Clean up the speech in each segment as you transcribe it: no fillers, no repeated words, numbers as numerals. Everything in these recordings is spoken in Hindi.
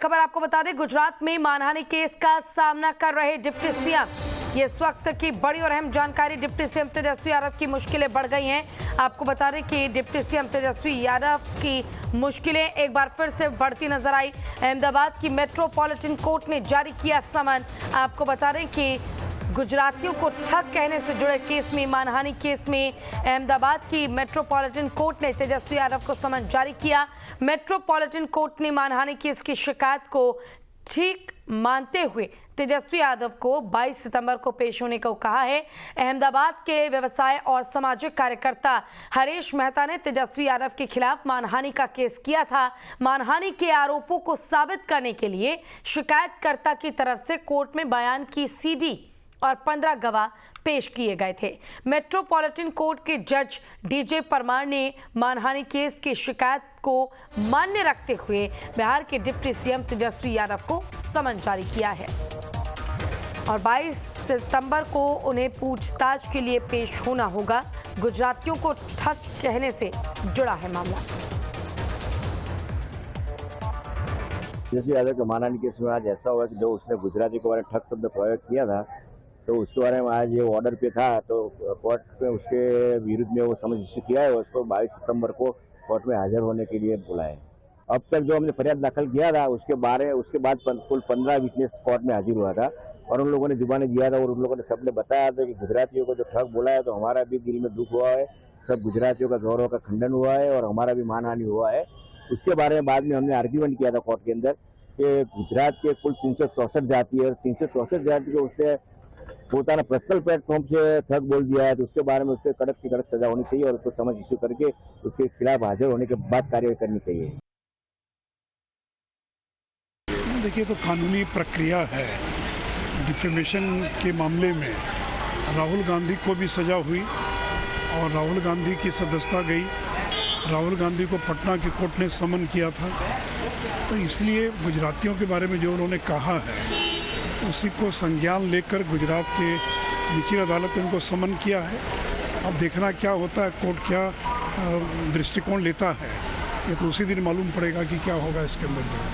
खबर आपको बता दें, गुजरात में मानहानि केस का सामना कर रहे डिप्टी सीएम, ये इस वक्त की बड़ी और अहम जानकारी। डिप्टी सीएम तेजस्वी यादव की मुश्किलें बढ़ गई हैं। आपको बता दें कि डिप्टी सीएम तेजस्वी यादव की मुश्किलें एक बार फिर से बढ़ती नजर आई। अहमदाबाद की मेट्रोपॉलिटन कोर्ट ने जारी किया समन। आपको बता दें कि गुजरातियों को ठग कहने से जुड़े केस में, मानहानि केस में अहमदाबाद की मेट्रोपॉलिटन कोर्ट ने तेजस्वी यादव को समन जारी किया। मेट्रोपॉलिटन कोर्ट ने मानहानि केस की शिकायत को ठीक मानते हुए तेजस्वी यादव को 22 सितंबर को पेश होने को कहा है। अहमदाबाद के व्यवसाय और सामाजिक कार्यकर्ता हरीश मेहता ने तेजस्वी यादव के खिलाफ मानहानि का केस किया था। मानहानि के आरोपों को साबित करने के लिए शिकायतकर्ता की तरफ से कोर्ट में बयान की सीडी और 15 गवाह पेश किए गए थे। मेट्रोपॉलिटन कोर्ट के जज डीजे परमार ने मानहानि केस की शिकायत को मान्य रखते हुए बिहार के डिप्टी सीएम तेजस्वी यादव को समन जारी किया है और 22 सितंबर को उन्हें पूछताछ के लिए पेश होना होगा। गुजरातियों को ठग कहने से जुड़ा है मामला। तेजस्वी यादव के मानहानि केस में आज ऐसा हुआ कि जो उसने गुजराती के बारे में ठग शब्द प्रयोग किया था, तो उसके बारे में आज ये ऑर्डर पे था, तो कोर्ट में उसके विरुद्ध में वो समझ इश्यू किया है। उसको 22 सितंबर को कोर्ट में हाजिर होने के लिए बुलाए। अब तक जो हमने फरियाद दाखिल किया था उसके बाद कुल 15 विटनेस कोर्ट में हाजिर हुआ था और उन लोगों ने जुबानी दिया था और उन लोगों ने सबने बताया था कि गुजरातियों को जो ठग बोला है, तो हमारा भी दिल में दुख हुआ है। सब गुजरातियों का गौरव का खंडन हुआ है और हमारा भी मानहानि हुआ है। उसके बारे में बाद में हमने आर्ग्यूमेंट किया था कोर्ट के अंदर कि गुजरात के कुल 364 जाति है और 364 जाति को उससे पोताना पर्सनल प्लेटफॉर्म से ठग बोल दिया है, तो उसके बारे में उससे कड़क से कड़क सजा होनी चाहिए और उसको समझ इश्यू करके उसके खिलाफ हाजिर होने के बाद कार्रवाई करनी चाहिए। देखिए, तो कानूनी प्रक्रिया है। डिफेमेशन के मामले में राहुल गांधी को भी सजा हुई और राहुल गांधी की सदस्यता गई। राहुल गांधी को पटना की कोर्ट ने समन किया था, तो इसलिए गुजरातियों के बारे में जो उन्होंने कहा है उसी को संज्ञान लेकर गुजरात के निचली अदालत ने उनको समन किया है। अब देखना क्या होता है, कोर्ट क्या दृष्टिकोण लेता है, ये तो उसी दिन मालूम पड़ेगा कि क्या होगा इसके अंदर।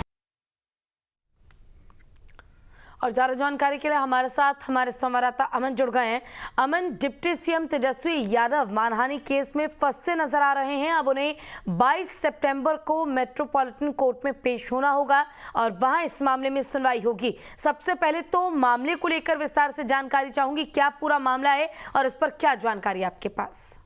और ज़्यादा जानकारी के लिए हमारे साथ हमारे संवाददाता अमन जुड़ गए हैं। अमन, डिप्टी सीएम तेजस्वी यादव मानहानि केस में फंसते नजर आ रहे हैं। अब उन्हें 22 सितंबर को मेट्रोपॉलिटन कोर्ट में पेश होना होगा और वहां इस मामले में सुनवाई होगी। सबसे पहले तो मामले को लेकर विस्तार से जानकारी चाहूंगी, क्या पूरा मामला है और इस पर क्या जानकारी आपके पास?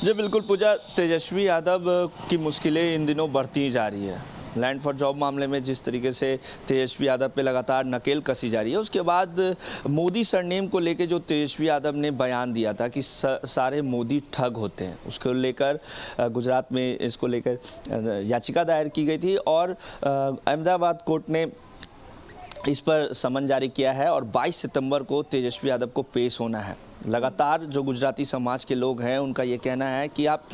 जी बिल्कुल पूजा, तेजस्वी यादव की मुश्किलें इन दिनों बढ़ती ही जा रही है। लैंड फॉर जॉब मामले में जिस तरीके से तेजस्वी यादव पे लगातार नकेल कसी जा रही है, उसके बाद मोदी सरनेम को लेकर जो तेजस्वी यादव ने बयान दिया था कि सारे मोदी ठग होते हैं, उसको लेकर गुजरात में इसको लेकर याचिका दायर की गई थी और अहमदाबाद कोर्ट ने इस पर समन जारी किया है और 22 सितंबर को तेजस्वी यादव को पेश होना है। लगातार जो गुजराती समाज के लोग हैं उनका ये कहना है कि आप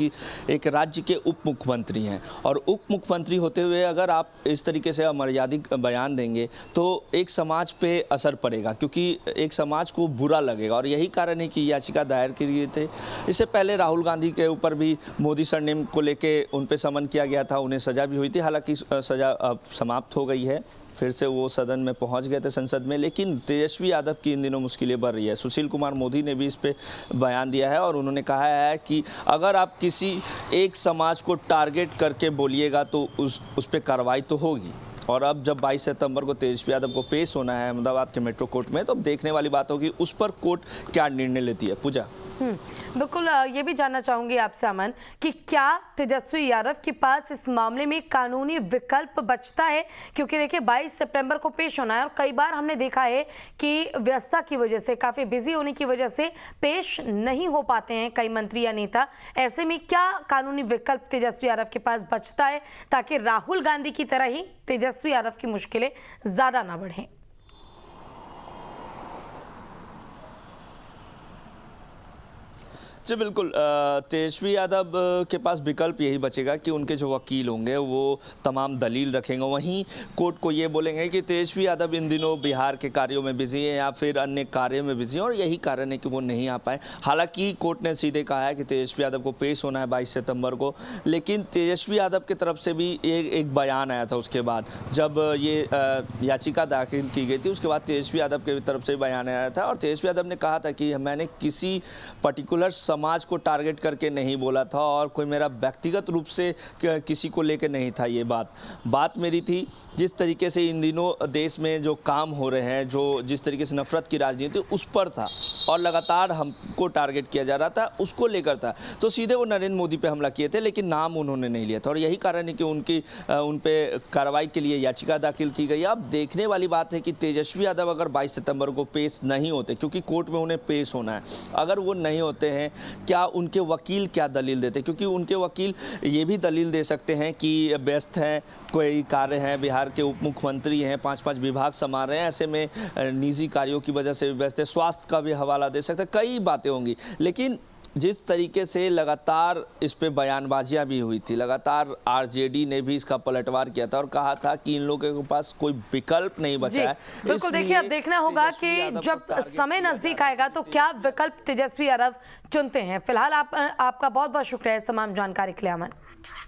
एक राज्य के उप मुख्यमंत्री हैं और उप मुख्यमंत्री होते हुए अगर आप इस तरीके से अमर्यादित बयान देंगे तो एक समाज पे असर पड़ेगा, क्योंकि एक समाज को बुरा लगेगा और यही कारण है कि याचिका दायर किए थे। इससे पहले राहुल गांधी के ऊपर भी मोदी सरनेम को लेके उन पर समन किया गया था, उन्हें सज़ा भी हुई थी। हालांकि सज़ा अब समाप्त हो गई है, फिर से वो सदन में पहुंच गए थे संसद में। लेकिन तेजस्वी यादव की इन दिनों मुश्किलें बढ़ रही है। सुशील कुमार मोदी ने भी इस पे बयान दिया है और उन्होंने कहा है कि अगर आप किसी एक समाज को टारगेट करके बोलिएगा तो उस पे कार्रवाई तो होगी। और अब जब 22 सितंबर को तेजस्वी यादव को पेश होना है अहमदाबाद के मेट्रो कोर्ट में, तो अब देखने वाली बात होगी उस पर कोर्ट क्या निर्णय लेती है। पूजा, बिल्कुल ये भी जानना चाहूंगी आपसे अमन कि क्या तेजस्वी यादव के पास इस मामले में कानूनी विकल्प बचता है, क्योंकि देखिए 22 सितंबर को पेश होना है और कई बार हमने देखा है कि व्यस्तता की वजह से, काफी बिजी होने की वजह से पेश नहीं हो पाते हैं कई मंत्री या नेता। ऐसे में क्या कानूनी विकल्प तेजस्वी यादव के पास बचता है ताकि राहुल गांधी की तरह ही तेजस्वी यादव की मुश्किलें ज्यादा ना बढ़ें? जी बिल्कुल, तेजस्वी यादव के पास विकल्प यही बचेगा कि उनके जो वकील होंगे वो तमाम दलील रखेंगे, वहीं कोर्ट को ये बोलेंगे कि तेजस्वी यादव इन दिनों बिहार के कार्यों में बिजी हैं या फिर अन्य कार्यों में बिजी हैं और यही कारण है कि वो नहीं आ पाए। हालांकि कोर्ट ने सीधे कहा है कि तेजस्वी यादव को पेश होना है 22 सितंबर को, लेकिन तेजस्वी यादव की तरफ से भी एक बयान आया था उसके बाद, जब ये याचिका दाखिल की गई थी उसके बाद तेजस्वी यादव की तरफ से बयान आया था और तेजस्वी यादव ने कहा था कि मैंने किसी पर्टिकुलर समाज को टारगेट करके नहीं बोला था और कोई मेरा व्यक्तिगत रूप से किसी को लेकर नहीं था। ये बात मेरी थी जिस तरीके से इन दिनों देश में जो काम हो रहे हैं, जो जिस तरीके से नफरत की राजनीति उस पर था और लगातार हमको टारगेट किया जा रहा था, उसको लेकर था। तो सीधे वो नरेंद्र मोदी पे हमला किए थे, लेकिन नाम उन्होंने नहीं लिया था और यही कारण है कि उन पे कार्रवाई के लिए याचिका दाखिल की गई। अब देखने वाली बात है कि तेजस्वी यादव अगर 22 सितंबर को पेश नहीं होते, क्योंकि कोर्ट में उन्हें पेश होना है, अगर वो नहीं होते हैं क्या उनके वकील क्या दलील देते, क्योंकि उनके वकील ये भी दलील दे सकते हैं कि व्यस्त हैं, कोई कार्य हैं, बिहार के उप मुख्यमंत्री हैं, 5-5 विभाग संभाल रहे हैं, ऐसे में निजी कार्यों की वजह से व्यस्त है, स्वास्थ्य का भी हवाला दे सकते हैं, कई बातें होंगी। लेकिन जिस तरीके से लगातार इस पे बयानबाजियां भी हुई थी, लगातार आरजेडी ने भी इसका पलटवार किया था और कहा था कि इन लोगों के पास कोई विकल्प नहीं बचा है। बिल्कुल, देखिए अब देखना होगा कि जब समय नजदीक आएगा तो क्या विकल्प तेजस्वी यादव चुनते हैं। फिलहाल आपका बहुत बहुत शुक्रिया इस तमाम जानकारी के लिए अमन।